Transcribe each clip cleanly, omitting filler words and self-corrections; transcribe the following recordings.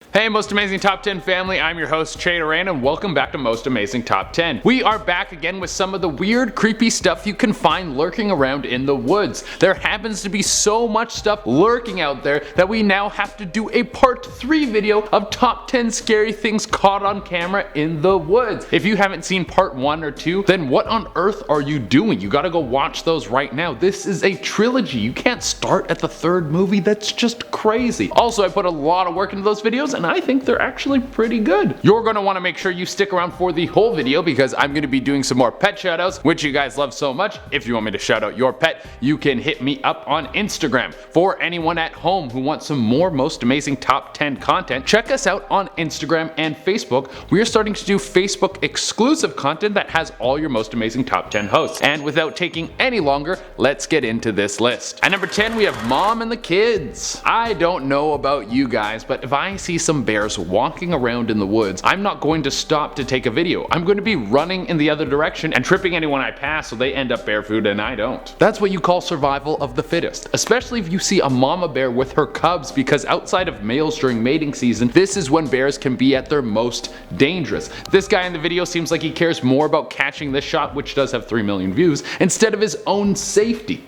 Hey Most Amazing Top 10 family, I'm your host HYENA and welcome back to Most Amazing Top 10. We are back again with some of the weird, creepy stuff you can find lurking around in the woods. There happens to be so much stuff lurking out there that we now have to do a part 3 video of top 10 scary things caught on camera in the woods. If you haven't seen part 1 or 2, then what on earth are you doing? You gotta go watch those right now. This is a trilogy. You can't start at the 3rd movie. That's just crazy. Also, I put a lot of work into those videos and I think they're actually pretty good. You're going to want to make sure you stick around for the whole video because I'm going to be doing some more pet shoutouts, which you guys love so much. If you want me to shout out your pet, you can hit me up on Instagram. For anyone at home who wants some more Most Amazing Top 10 content, check us out on Instagram and Facebook. We are starting to do Facebook exclusive content that has all your Most Amazing Top 10 hosts. And without taking any longer, let's get into this list. At number 10, we have Mom and the Kids. I don't know about you guys, but if I see some bears walking around in the woods, I'm not going to stop to take a video. I'm going to be running in the other direction and tripping anyone I pass so they end up barefoot and I don't. That's what you call survival of the fittest, especially if you see a mama bear with her cubs, because outside of males during mating season, this is when bears can be at their most dangerous. This guy in the video seems like he cares more about catching this shot, which does have 3 million views, instead of his own safety.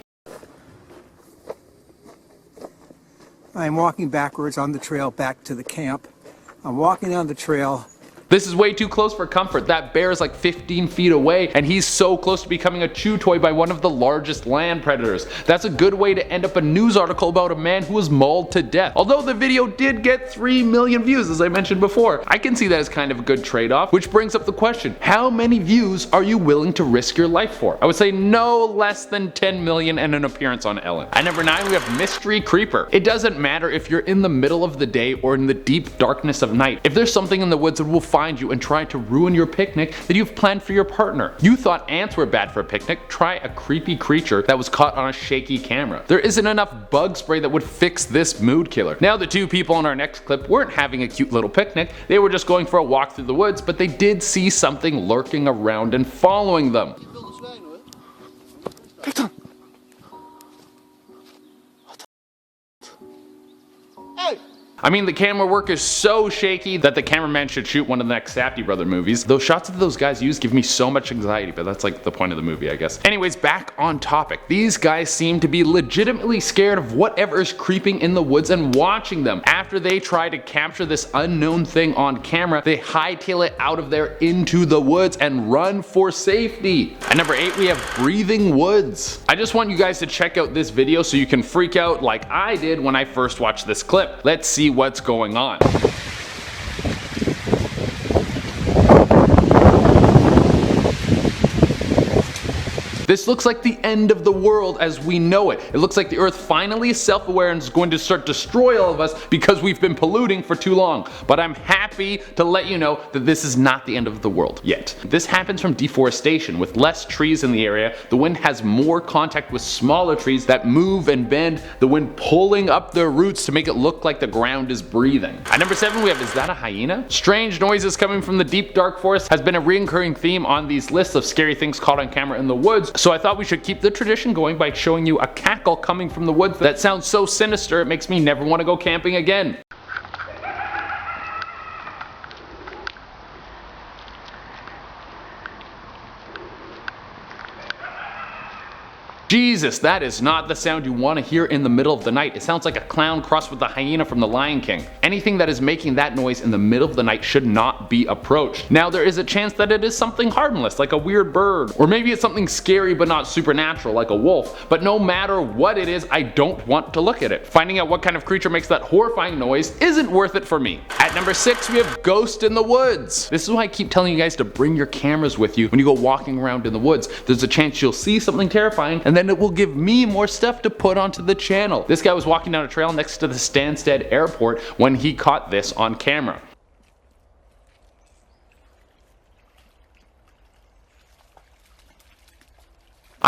I'm walking backwards on the trail back to the camp. I'm walking down the trail. This is way too close for comfort. That bear is like 15 feet away and he's so close to becoming a chew toy by one of the largest land predators. That's a good way to end up a news article about a man who was mauled to death. Although the video did get 3 million views, as I mentioned before, I can see that as kind of a good trade-off, which brings up the question, how many views are you willing to risk your life for? I would say no less than 10 million and an appearance on Ellen. At number 9, we have Mystery Creeper. It doesn't matter if you're in the middle of the day or in the deep darkness of night. If there's something in the woods that will find you and try to ruin your picnic that you've planned for your partner. You thought ants were bad for a picnic, try a creepy creature that was caught on a shaky camera. There isn't enough bug spray that would fix this mood killer. Now the 2 people in our next clip weren't having a cute little picnic, they were just going for a walk through the woods, but they did see something lurking around and following them. I mean, the camera work is so shaky that the cameraman should shoot one of the next Safdie Brother movies. Those shots that those guys use give me so much anxiety, but that's like the point of the movie, I guess. Anyways, back on topic. These guys seem to be legitimately scared of whatever is creeping in the woods and watching them. After they try to capture this unknown thing on camera, they hightail it out of there into the woods and run for safety. At number 8, we have Breathing Woods. I just want you guys to check out this video so you can freak out like I did when I first watched this clip. Let's see what's going on. This looks like the end of the world as we know it. It looks like the earth finally is self-aware and is going to start to destroy all of us because we've been polluting for too long. But I'm happy to let you know that this is not the end of the world yet. This happens from deforestation. With less trees in the area, the wind has more contact with smaller trees that move and bend, the wind pulling up their roots to make it look like the ground is breathing. At number 7, we have, is that a hyena? Strange noises coming from the deep dark forest has been a recurring theme on these lists of scary things caught on camera in the woods. So I thought we should keep the tradition going by showing you a cackle coming from the woods that sounds so sinister it makes me never want to go camping again. Jesus, that is not the sound you want to hear in the middle of the night. It sounds like a clown crossed with the hyena from The Lion King. Anything that is making that noise in the middle of the night should not be approached. Now there is a chance that it is something harmless, like a weird bird, or maybe it's something scary but not supernatural, like a wolf. But no matter what it is, I don't want to look at it. Finding out what kind of creature makes that horrifying noise isn't worth it for me. At number 6, we have Ghost in the Woods. This is why I keep telling you guys to bring your cameras with you when you go walking around in the woods. There's a chance you'll see something terrifying and then it will give me more stuff to put onto the channel. This guy was walking down a trail next to the Stansted airport when he caught this on camera.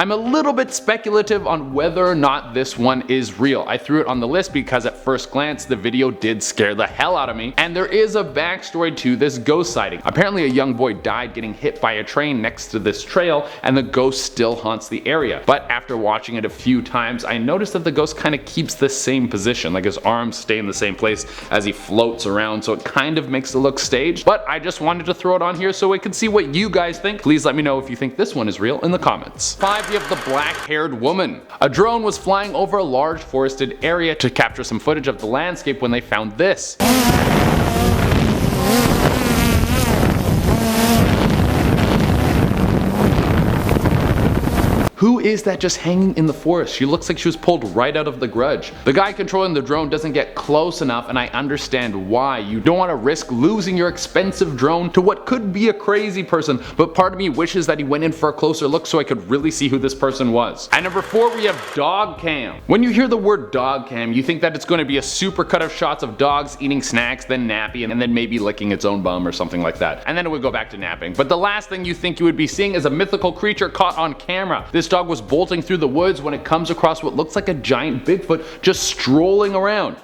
I'm a little bit speculative on whether or not this one is real. I threw it on the list because at first glance the video did scare the hell out of me, and there is a backstory to this ghost sighting. Apparently a young boy died getting hit by a train next to this trail, and the ghost still haunts the area. But after watching it a few times, I noticed that the ghost kind of keeps the same position, like his arms stay in the same place as he floats around, so it kind of makes it look staged. But I just wanted to throw it on here so we can see what you guys think. Please let me know if you think this one is real in the comments. 5, we have the black-haired woman. A drone was flying over a large forested area to capture some footage of the landscape when they found this. Who is that just hanging in the forest? She looks like she was pulled right out of The Grudge. The guy controlling the drone doesn't get close enough, and I understand why. You don't want to risk losing your expensive drone to what could be a crazy person, but part of me wishes that he went in for a closer look so I could really see who this person was. At number 4, we have dog cam. When you hear the word dog cam, you think that it's going to be a super cut of shots of dogs eating snacks, then napping, and then maybe licking its own bum or something like that. And then it would go back to napping. But the last thing you think you would be seeing is a mythical creature caught on camera. This dog was bolting through the woods when it comes across what looks like a giant Bigfoot just strolling around.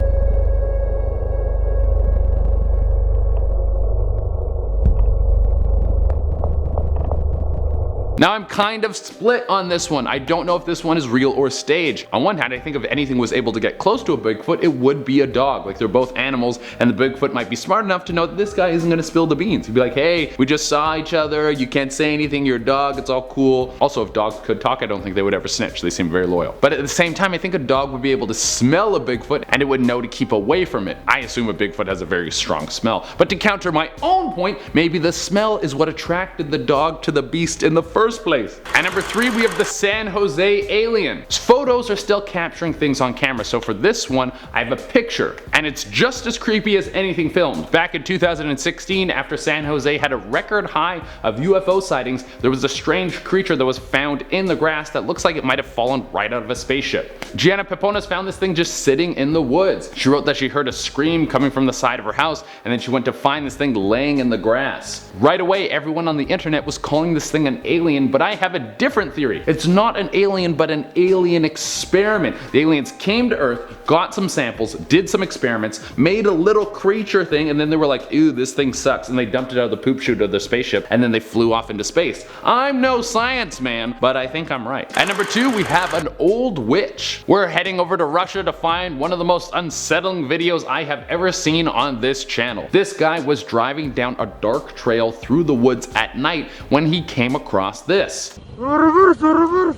Now I'm kind of split on this one. I don't know if this one is real or staged. On one hand, I think if anything was able to get close to a Bigfoot, it would be a dog. Like, they're both animals, and the Bigfoot might be smart enough to know that this guy isn't gonna spill the beans. He'd be like, hey, we just saw each other, you can't say anything, you're a dog, it's all cool. Also, if dogs could talk, I don't think they would ever snitch. They seem very loyal. But at the same time, I think a dog would be able to smell a Bigfoot, and it would know to keep away from it. I assume a Bigfoot has a very strong smell. But to counter my own point, maybe the smell is what attracted the dog to the beast in the first place. At number 3, we have the San Jose alien. Photos are still capturing things on camera, so for this one, I have a picture, and it's just as creepy as anything filmed. Back in 2016, after San Jose had a record high of UFO sightings, there was a strange creature that was found in the grass that looks like it might have fallen right out of a spaceship. Gianna Peponas found this thing just sitting in the woods. She wrote that she heard a scream coming from the side of her house, and then she went to find this thing laying in the grass. Right away, everyone on the internet was calling this thing an alien, but I have a different theory. It's not an alien, but an alien experiment. The aliens came to Earth, got some samples, did some experiments, made a little creature thing, and then they were like, ew, this thing sucks, and they dumped it out of the poop chute of the spaceship, and then they flew off into space. I'm no science man, but I think I'm right. At number 2, we have an old witch. We're heading over to Russia to find one of the most unsettling videos I have ever seen on this channel. This guy was driving down a dark trail through the woods at night when he came across this. Reverse.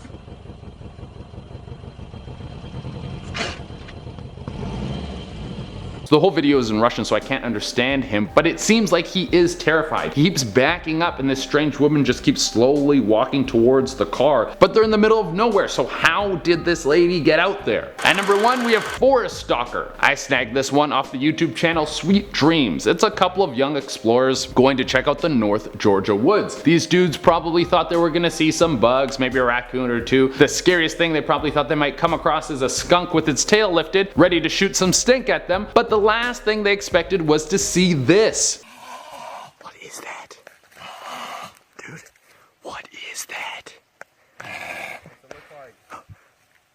The whole video is in Russian, so I can't understand him, but it seems like he is terrified. He keeps backing up, and this strange woman just keeps slowly walking towards the car, but they're in the middle of nowhere, so how did this lady get out there? At number 1, we have Forest Stalker. I snagged this one off the YouTube channel Sweet Dreams. It's a couple of young explorers going to check out the North Georgia woods. These dudes probably thought they were gonna see some bugs, maybe a raccoon or two. The scariest thing they probably thought they might come across is a skunk with its tail lifted, ready to shoot some stink at them, but the last thing they expected was to see this. What is that? Dude, what is that?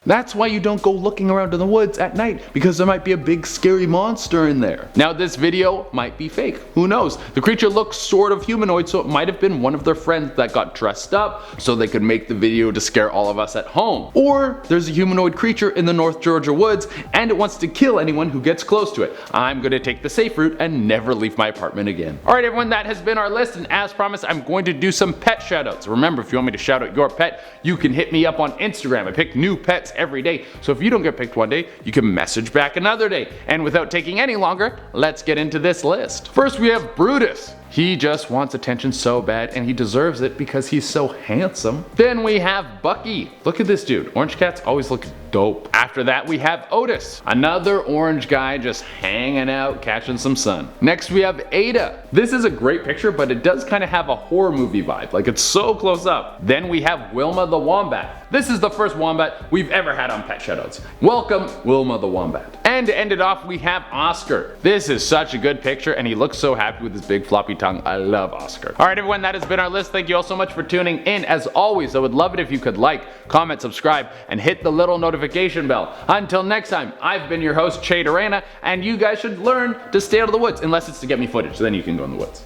That's why you don't go looking around in the woods at night, because there might be a big scary monster in there. Now this video might be fake, who knows? The creature looks sort of humanoid, so it might have been one of their friends that got dressed up so they could make the video to scare all of us at home. Or there's a humanoid creature in the North Georgia woods and it wants to kill anyone who gets close to it. I'm gonna take the safe route and never leave my apartment again. Alright everyone, that has been our list, and as promised, I'm going to do some pet shoutouts. Remember, if you want me to shout out your pet, you can hit me up on Instagram. I pick new pets every day, so if you don't get picked one day, you can message back another day. And without taking any longer, let's get into this list. First we have Brutus. He just wants attention so bad, and he deserves it because he's so handsome. Then we have Bucky. Look at this dude. Orange cats always look dope. After that we have Otis. Another orange guy just hanging out, catching some sun. Next we have Ada. This is a great picture, but it does kind of have a horror movie vibe. Like, it's so close up. Then we have Wilma the Wombat. This is the first wombat we've ever had on Pet Shoutouts. Welcome, Wilma the Wombat. And to end it off, we have Oscar. This is such a good picture, and he looks so happy with his big floppy tongue. I love Oscar. Alright everyone, that has been our list. Thank you all so much for tuning in. As always, I would love it if you could like, comment, subscribe, and hit the little notification bell. Until next time, I've been your host, HYENA, and you guys should learn to stay out of the woods, unless it's to get me footage, then you can go in the woods.